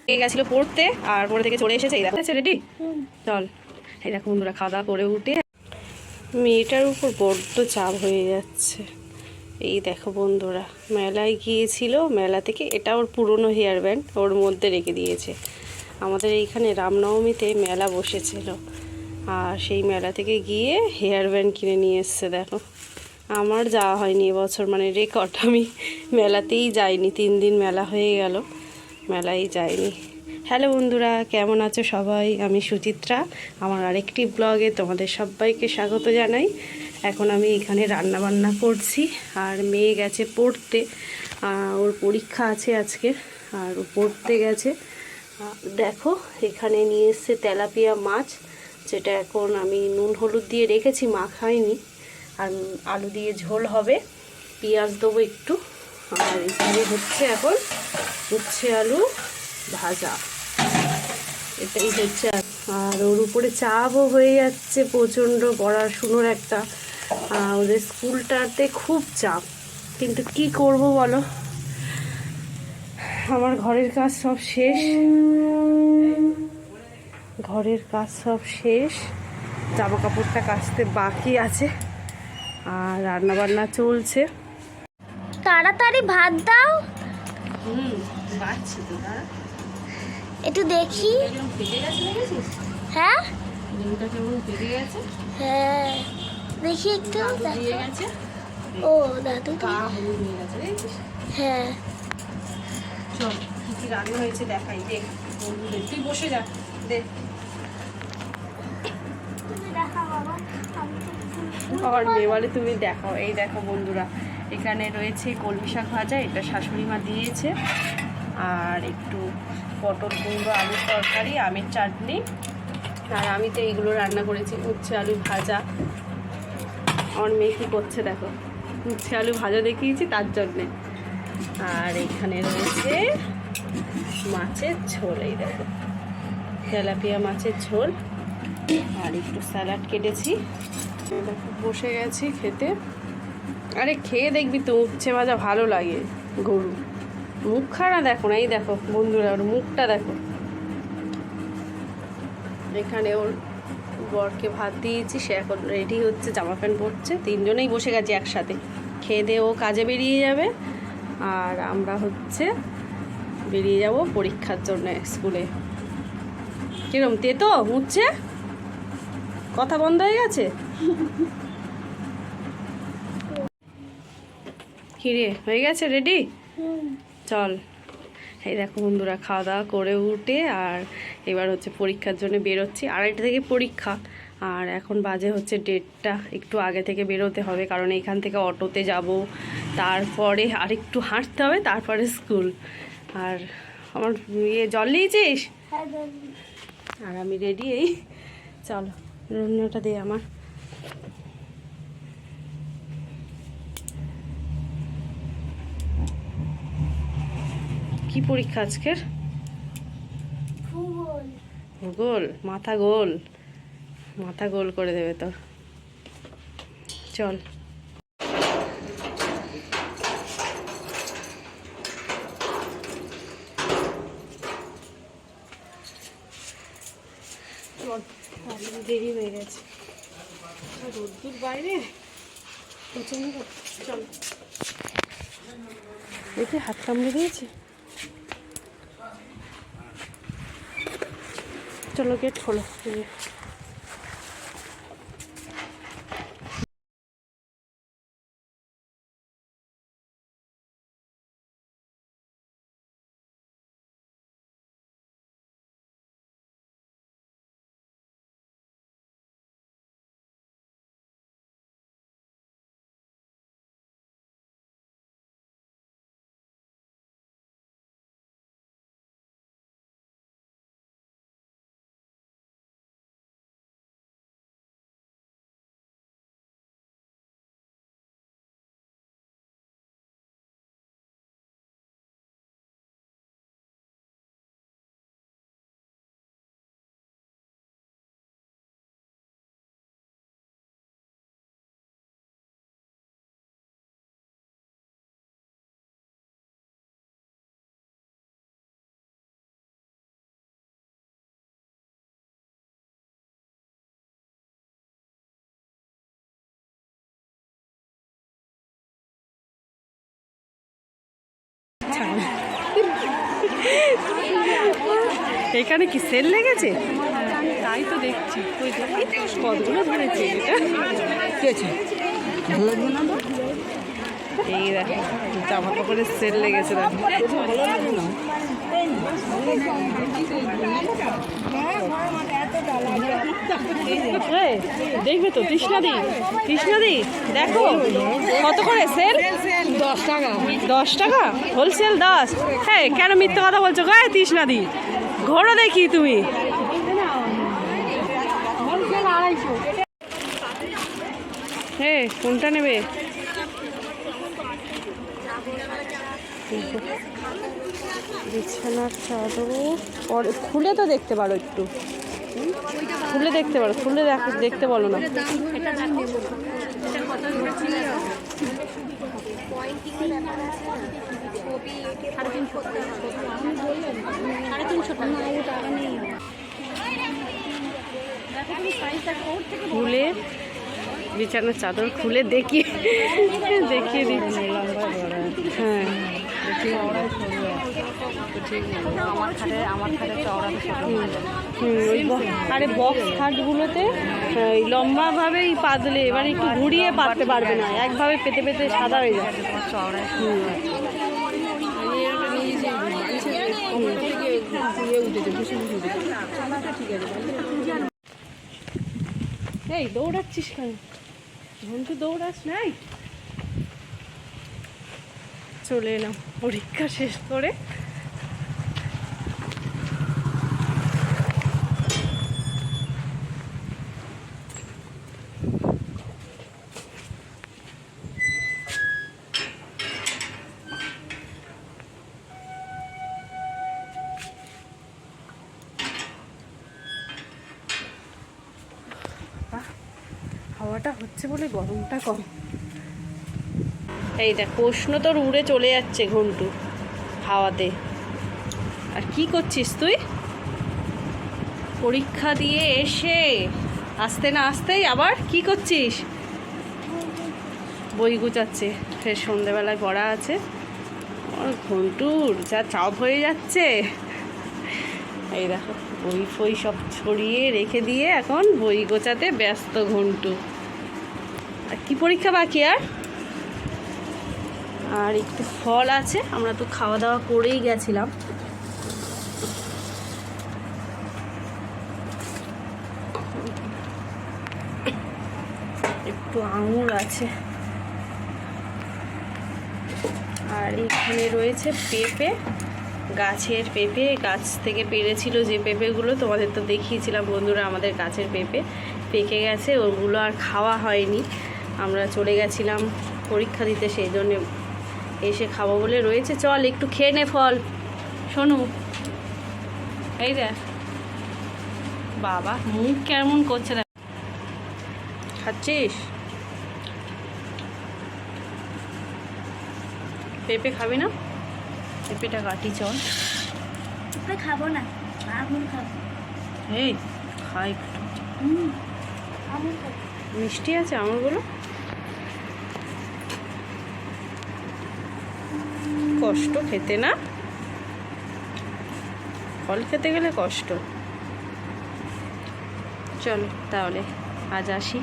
গেছিল পড়তে, আর পড়ে থেকে চলে এসেছে। এই দেখো রেডি, চল। এই দেখো বন্ধুরা, খাওয়া দাওয়া করে উঠে মেয়েটার উপর বড্ড চাপ হয়ে যাচ্ছে। এই দেখো বন্ধুরা, মেলায় গিয়েছিল, মেলা থেকে এটা ওর পুরনো হেয়ার ব্যান্ড ওর মধ্যে রেখে দিয়েছে। আমাদের এইখানে রামনবমীতে মেলা বসেছিল, আর সেই মেলা থেকে গিয়ে হেয়ার ব্যান্ড কিনে নিয়ে এসছে। দেখো, আমার যাওয়া হয়নি এবছর, মানে রেকর্ড, আমি মেলাতেই যাইনি। 3 দিন মেলা হয়ে গেল, মেলায় যাইনি। হ্যালো বন্ধুরা, কেমন আছো সবাই? আমি সুচিত্রা, আমার আরেকটি ব্লগে তোমাদের সবাইকে স্বাগত জানাই। এখন আমি এখানে রান্না বান্না করছি, আর মেয়ে গেছে পড়তে। ওর পরীক্ষা আছে আজকে, আর ও পড়তে গেছে। দেখো, এখানে নিয়ে এসছে তেলাপিয়া মাছ, যেটা এখন আমি নুন হলুদ দিয়ে রেখেছি, মাখাইনি। আর আলু দিয়ে ঝোল হবে, পেঁয়াজ দেবো একটু। আর এখানে হচ্ছে এখন উচ্ছে আলু ভাজা, এটাই হচ্ছে। আর ওর উপরে চাপও হয়ে যাচ্ছে প্রচণ্ড, পড়াশুনোর একটা। ওদের স্কুলটাতে খুব চাপ, কিন্তু কি করব বলো, আমার ঘরের কাজ সব শেষ, জামা কাপড়টা কাচতে বাকি আছে, আর রান্না বান্না চলছে। তাড়াতাড়ি ভাত দাও। বাড়ছি তো, দাঁড়া একটু দেখি। হ্যাঁ কেমন পেকে গেছে, হ্যাঁ দেখি একটু। দিয়ে গেছে, ও দাদু, হলুদ হয়ে গেছে, দেখছিস? হ্যাঁ চল, কি কি রান্না হয়েছে দেখাই, দেখ বন্ধুদের। তুই বসে যা, দেখ। আমার মেয়ে বলে তুমি দেখাও। এই দেখো বন্ধুরা, এখানে রয়েছে কলমি শাক ভাজা, এটা শাশুড়ি মা দিয়েছে। আর একটু পটল কুমড়ো আলুর তরকারি, আমের চাটনি। আর আমি তো এইগুলো রান্না করেছি, উচ্ছে আলু ভাজা। আমার মেয়ে কী করছে দেখো, উচ্ছে আলু ভাজা দেখিয়েছি তার জন্যে। আর এখানে রয়েছে মাছের ঝোল, এই দেখো তেলাপিয়া মাছের ঝোল। আর একটু স্যালাড কেটেছি। দেখো বসে গেছি খেতে। আরে খেয়ে দেখবি তো, উচ্ছে ভাজা ভালো লাগে। গরু মুখখানা দেখো না, এই দেখো বন্ধুরা, ওর মুখটা দেখো। এখানে ওর বরকে ভাত দিয়েছি, সে এখন রেডি হচ্ছে, জামা প্যান্ট পরছে। 3 জনেই বসে গেছি একসাথে, খেয়ে দিয়ে ও কাজে বেরিয়ে যাবে, আর আমরা হচ্ছে বেরিয়ে যাব পরীক্ষার জন্য স্কুলে। কিরম তেতো উঠছে, কথা বন্ধ হয়ে গেছে। কিরে, হয়ে গেছে রেডি? চল। এই দেখো বন্ধুরা, খাওয়া দাওয়া করে উঠে আর এবার হচ্ছে পরীক্ষার জন্য বেরোচ্ছি। 2:30 থেকে পরীক্ষা, আর এখন বাজে হচ্ছে 1:30। একটু আগে থেকে বেরোতে হবে, কারণ এইখান থেকে অটোতে যাব, তারপরে আর একটু হাঁটতে হবে, তারপরে স্কুল। আর আমার জল নিয়েছিস? আর আমি রেডি, এই চলো, রুমটা দে আমার। কি পরীক্ষা আজকের? ভূগোল। মাথা গোল, মাথা গোল করে দেবে তোর। চল। দেরি হয়ে গেছে, রোদ্দুর বাইরে প্রচন্ড। চল, দেখি হাত কামড়ে দিয়েছে। চলো, গেট খোলো। ছাগল। এখানে কি সেল লেগেছে? তাই তো দেখছি। ওই কতগুলো ধরেছে এটা। এই দেখো জামা কাপড়ের সেল লেগেছে দেখো। দেখবে তো তৃষ্ণাদি, তৃষ্ণাদি দেখো কত করে সেল? 10 টাকা। 10 টাকা হোলসেল 10। হ্যাঁ কেন মিথ্যে কথা বলছো গায়ে? তৃষ্ণাদি ঘোরো দেখি তুমি। হ্যাঁ কোনটা নেবে? বিছানার চাদরও পরে খুলে তো দেখতে পারো, একটু খুলে দেখতে পারো, খুলে দেখতে বলো না। খুলে বিছানার চাদর খুলে দেখিয়ে দিচ্ছি। হ্যাঁ আরে বক্স খাটগুলোতে লম্বাভাবে পাতলে, এবার একটু ঘুরিয়ে পাততে পারবে না, একভাবে পেতে পেতে সাদা হয়ে যায়। এই দৌড়াচ্ছিস কেন? ঘন্টু দৌড়াস নাই? চলে এলাম পরীক্ষা শেষ করে। হাওয়াটা হচ্ছে বলে গরমটা কম। এই দেখ প্রশ্ন তোর উড়ে চলে যাচ্ছে ঘন্টু হাওয়াতে। আর কি করছিস তুই? পরীক্ষা দিয়ে এসে আসতে না আসতেই আবার কি করছিস? বই গুছাচ্ছে, ফের সন্ধেবেলায় পড়া আছে। আর ঘন্টুর যা চাপ হয়ে যাচ্ছে। এই দেখো বই ফই সব ছড়িয়ে রেখে দিয়ে এখন বই গোছাতে ব্যস্ত ঘন্টু। আর কি পরীক্ষা বাকি আর? আর একটু ফল আছে, আমরা তো খাওয়া দাওয়া করেই গেছিলাম। একটু আঙুর আছে, আর এখানে রয়েছে পেঁপে, গাছের পেঁপে, গাছ থেকে পেড়েছিল যে পেঁপেগুলো তোমাদের তো দেখিয়েছিলাম বন্ধুরা। আমাদের গাছের পেঁপে পেকে গেছে, ওগুলো আর খাওয়া হয়নি। আমরা চলে গেছিলাম পরীক্ষা দিতে, সেই জন্য এসে খাবো বলে রয়েছে। চল একটু খেয়ে নে ফল। শোনো এই দেখ বাবা মুখ কেমন করছে দেখ। খাচ্ছিস? পেঁপে খাবি না? পেঁপেটা কাটি চল। খাবো না, আঙুর খাবো। এই খাই একটু। মিষ্টি আছে আমগুলো। কষ্ট খেতে না, ফল খেতে গেলে কষ্ট। চলো তাহলে আজ আসি।